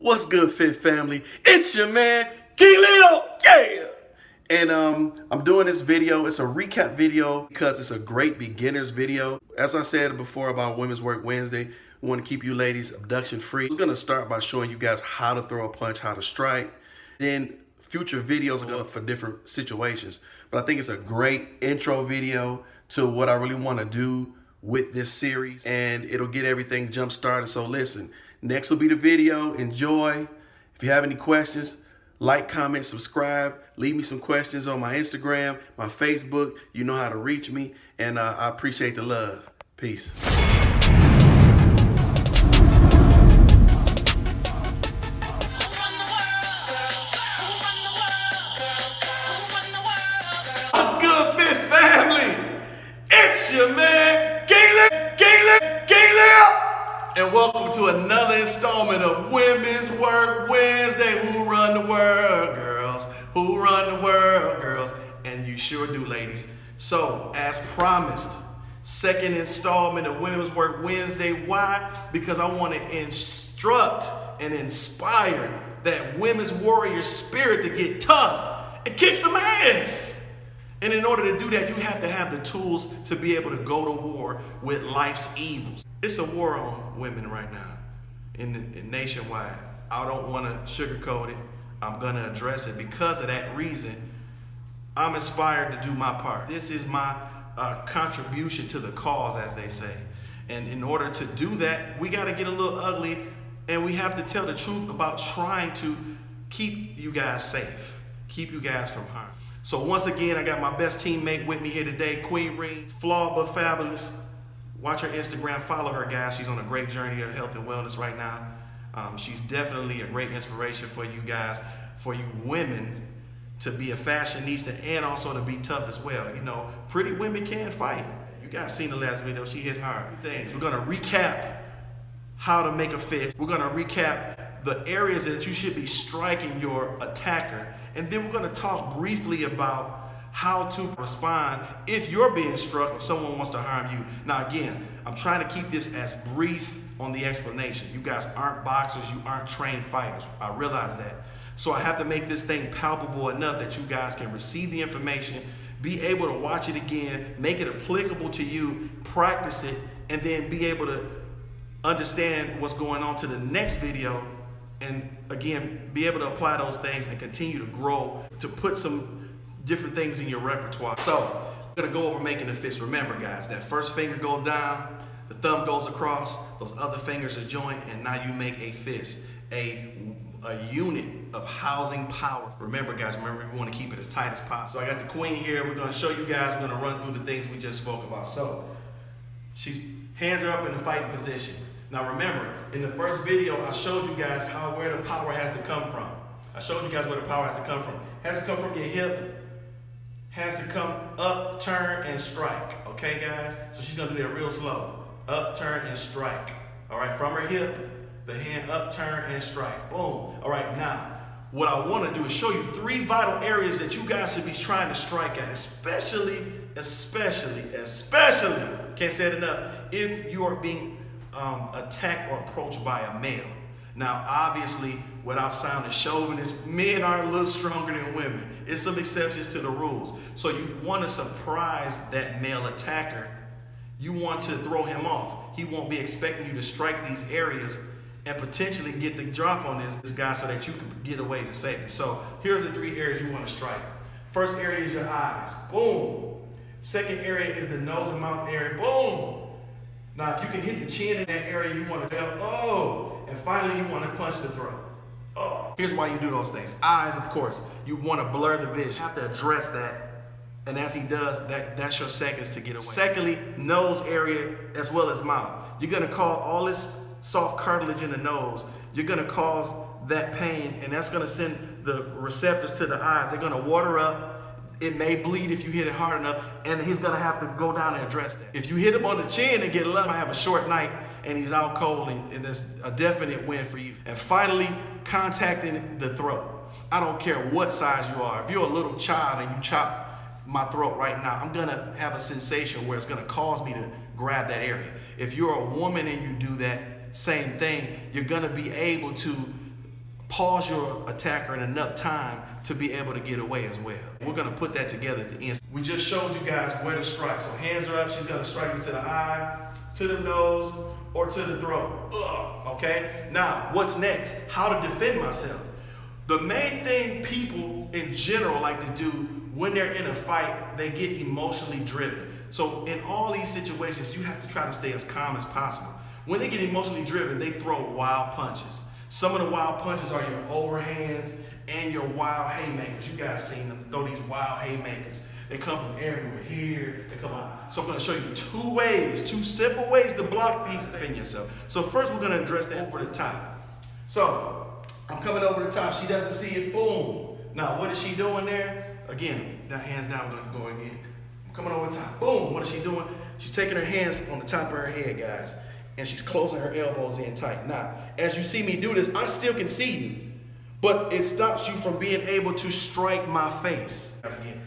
What's good, Fit Family? It's your man, KINGLEEO, yeah! And I'm doing this video. It's a recap video because it's a great beginner's video. As I said before about Women's Work Wednesday, we want to keep you ladies abduction free. I'm going to start by showing you guys how to throw a punch, how to strike. Then future videos are up for different situations. But I think it's a great intro video to what I really want to do with this series, and it'll get everything jump started. So listen, next will be the video. Enjoy. If you have any questions, like, comment, subscribe. Leave me some questions on my Instagram, my Facebook. You know how to reach me, and I appreciate the love. Peace. What's good, Fit Family? It's your man, KINGLEEO, and welcome to another installment of Women's Work Wednesday. Who run the world, girls? Who run the world, girls? And you sure do, ladies. So, as promised, second installment of Women's Work Wednesday. Why? Because I want to instruct and inspire that women's warrior spirit to get tough and kick some ass. And in order to do that, you have to have the tools to be able to go to war with life's evils. It's a war on women right now in nationwide. I don't want to sugarcoat it. I'm going to address it. Because of that reason, I'm inspired to do my part. This is my contribution to the cause, as they say. And in order to do that, we got to get a little ugly, and we have to tell the truth about trying to keep you guys safe, keep you guys from harm. So once again, I got my best teammate with me here today, Queen Ree, flawed but fabulous. Watch her Instagram, follow her, guys. She's on a great journey of health and wellness right now. She's definitely a great inspiration for you guys, for you women to be a fashionista and also to be tough as well. You know, pretty women can fight. You guys seen the last video, she hit hard. Things. We're gonna recap how to make a fist. We're gonna recap the areas that you should be striking your attacker. And then we're gonna talk briefly about how to respond if you're being struck, if someone wants to harm you. Now again, I'm trying to keep this as brief on the explanation. You guys aren't boxers, you aren't trained fighters. I realize that. So I have to make this thing palpable enough that you guys can receive the information, be able to watch it again, make it applicable to you, practice it, and then be able to understand what's going on to the next video, and again, be able to apply those things and continue to grow, to put some different things in your repertoire. So, we're gonna go over making a fist. Remember, guys, that first finger goes down, the thumb goes across, those other fingers are joined, and now you make a fist, a unit of housing power. Remember, guys, we wanna keep it as tight as possible. So I got the queen here. We're gonna show you guys, we're gonna run through the things we just spoke about. So, hands are up in the fighting position. Now remember, in the first video, I showed you guys where the power has to come from. I showed you guys where the power has to come from. It has to come from your hip, has to come up, turn, and strike. Okay, guys? So she's gonna do that real slow. Up, turn, and strike. All right, from her hip, the hand up, turn, and strike. Boom. All right, now, what I wanna do is show you 3 vital areas that you guys should be trying to strike at, especially, can't say it enough, if you are being attacked or approached by a male. Now, obviously, without sounding chauvinist, men are a little stronger than women. It's some exceptions to the rules. So you want to surprise that male attacker. You want to throw him off. He won't be expecting you to strike these areas and potentially get the drop on this guy so that you can get away to safety. So here are the 3 areas you want to strike. First area is your eyes. Boom. Second area is the nose and mouth area. Boom. Now, if you can hit the chin in that area, you want to go, oh, and finally you want to punch the throat. Oh. Here's why you do those things. Eyes, of course, you want to blur the vision. You have to address that, and as he does, that's your seconds to get away. Secondly, nose area as well as mouth. You're going to cause all this soft cartilage in the nose. You're going to cause that pain, and that's going to send the receptors to the eyes. They're going to water up. It may bleed if you hit it hard enough, and he's gonna have to go down and address that. If you hit him on the chin and get lucky, he might have a short night and he's out cold, and that's a definite win for you. And finally, contacting the throat. I don't care what size you are. If you're a little child and you chop my throat right now, I'm gonna have a sensation where it's gonna cause me to grab that area. If you're a woman and you do that same thing, you're gonna be able to pause your attacker in enough time to be able to get away as well. We're gonna put that together at the end. We just showed you guys where to strike. So hands are up, she's gonna strike me to the eye, to the nose, or to the throat. Okay? Now, what's next? How to defend myself. The main thing people in general like to do when they're in a fight, they get emotionally driven. So in all these situations, you have to try to stay as calm as possible. When they get emotionally driven, they throw wild punches. Some of the wild punches are your overhands and your wild haymakers. You guys seen them throw these wild haymakers. They come from everywhere here, they come out. So I'm gonna show you two simple ways to block these defend yourself. So first we're gonna address that over the top. So I'm coming over the top, she doesn't see it, boom. Now what is she doing there? Again, that hands down, we're gonna go again. I'm coming over the top, boom, what is she doing? She's taking her hands on the top of her head, guys, and she's closing her elbows in tight. Now, as you see me do this, I still can see you, but it stops you from being able to strike my face. Again,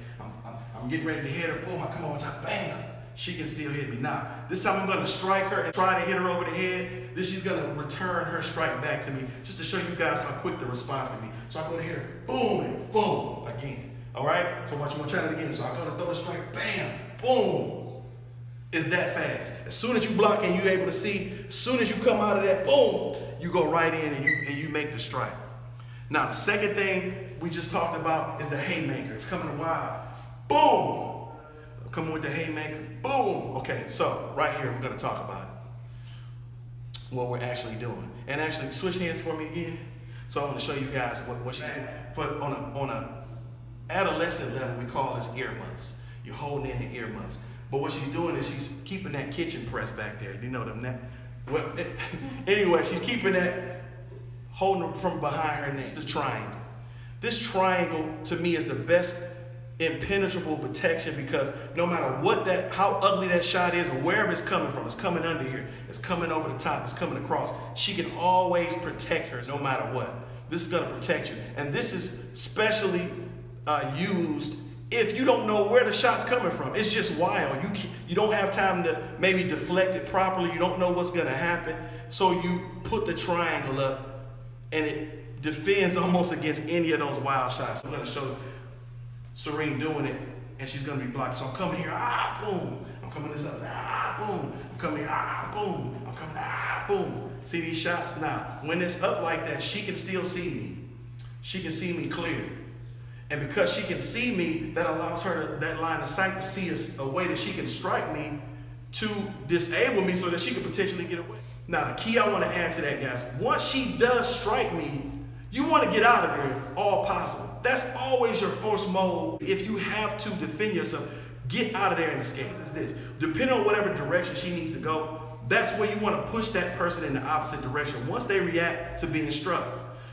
I'm getting ready to hit her, boom, I come over top, bam, she can still hit me. Now, this time I'm gonna strike her and try to hit her over the head. Then she's gonna return her strike back to me, just to show you guys how quick the response can be. So I go to hit her, boom, and boom, again. All right, so watch, I'm gonna try it again. So I'm gonna throw the strike, bam, boom. It's that fast. As soon as you block and you're able to see, as soon as you come out of that, boom, you go right in and you make the strike. Now, the second thing we just talked about is the haymaker. It's coming wild. Boom! Coming with the haymaker. Boom! Okay, so right here, we're gonna talk about it. What we're actually doing. And actually, switch hands for me again. So I want to show you guys what she's doing. But on a adolescent level, we call this earmuffs. You're holding in the earmuffs. But what she's doing is she's keeping that kitchen press back there. You know them. Well, anyway, she's keeping that, holding them from behind her, and it's the triangle. This triangle, to me, is the best impenetrable protection, because no matter how ugly that shot is or wherever it's coming from, it's coming under here, it's coming over the top, it's coming across, she can always protect her no matter what. This is gonna protect you. And this is specially used if you don't know where the shot's coming from. It's just wild. You don't have time to maybe deflect it properly. You don't know what's gonna happen. So you put the triangle up and it defends almost against any of those wild shots. I'm gonna show Serene doing it, and she's gonna be blocked. So I'm coming here, boom. I'm coming this up, boom. I'm coming here, boom. I'm coming, boom. See these shots? Now, when it's up like that, she can still see me. She can see me clear. And because she can see me, that allows her that line of sight to see a way that she can strike me to disable me so that she can potentially get away. Now, the key I want to add to that, guys, once she does strike me, you want to get out of there if all possible. That's always your first mode. If you have to defend yourself, get out of there and escape. Is this. Depending on whatever direction she needs to go, that's where you want to push that person in the opposite direction once they react to being struck.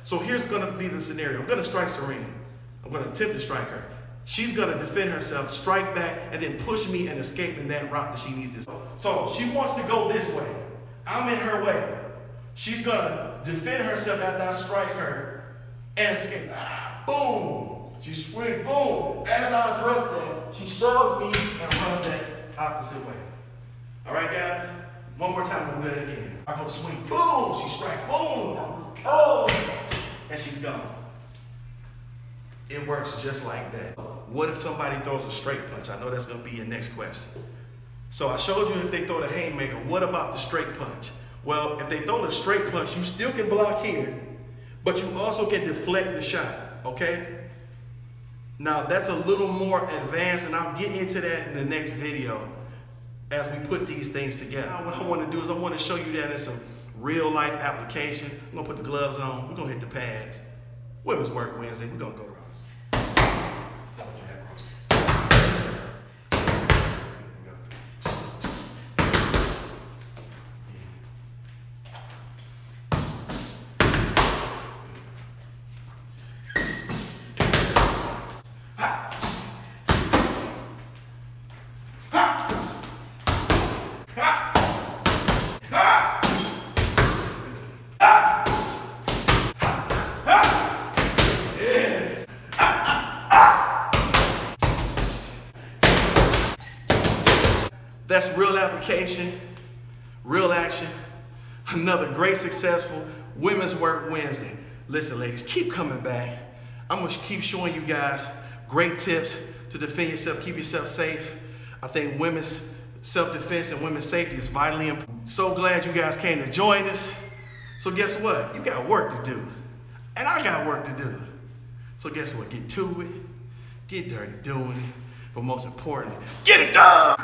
So here's going to be the scenario. I'm going to strike Serene. I'm going to attempt to strike her. She's going to defend herself, strike back, and then push me and escape in that route that she needs to. So she wants to go this way. I'm in her way. She's going to defend herself after I strike her and escape. Boom. She swings, boom. As I address that, she shoves me and runs that opposite way. All right, guys? One more time, I'm going to do it again. I go to swing, boom. She strikes, boom. Oh, and she's gone. It works just like that. What if somebody throws a straight punch? I know that's going to be your next question. So I showed you if they throw the haymaker. What about the straight punch? Well, if they throw the straight punch, you still can block here, but you also can deflect the shot, okay? Now, that's a little more advanced, and I'll get into that in the next video as we put these things together. Now, what I want to do is I want to show you that in some real-life application. I'm going to put the gloves on. We're going to hit the pads. Women's Work Wednesday. We're going to go. That's real application, real action. Another great, successful Women's Work Wednesday. Listen, ladies, keep coming back. I'm gonna keep showing you guys great tips to defend yourself, keep yourself safe. I think women's self-defense and women's safety is vitally important. So glad you guys came to join us. So guess what? You got work to do. And I got work to do. So guess what? Get to it. Get dirty doing it. But most importantly, get it done!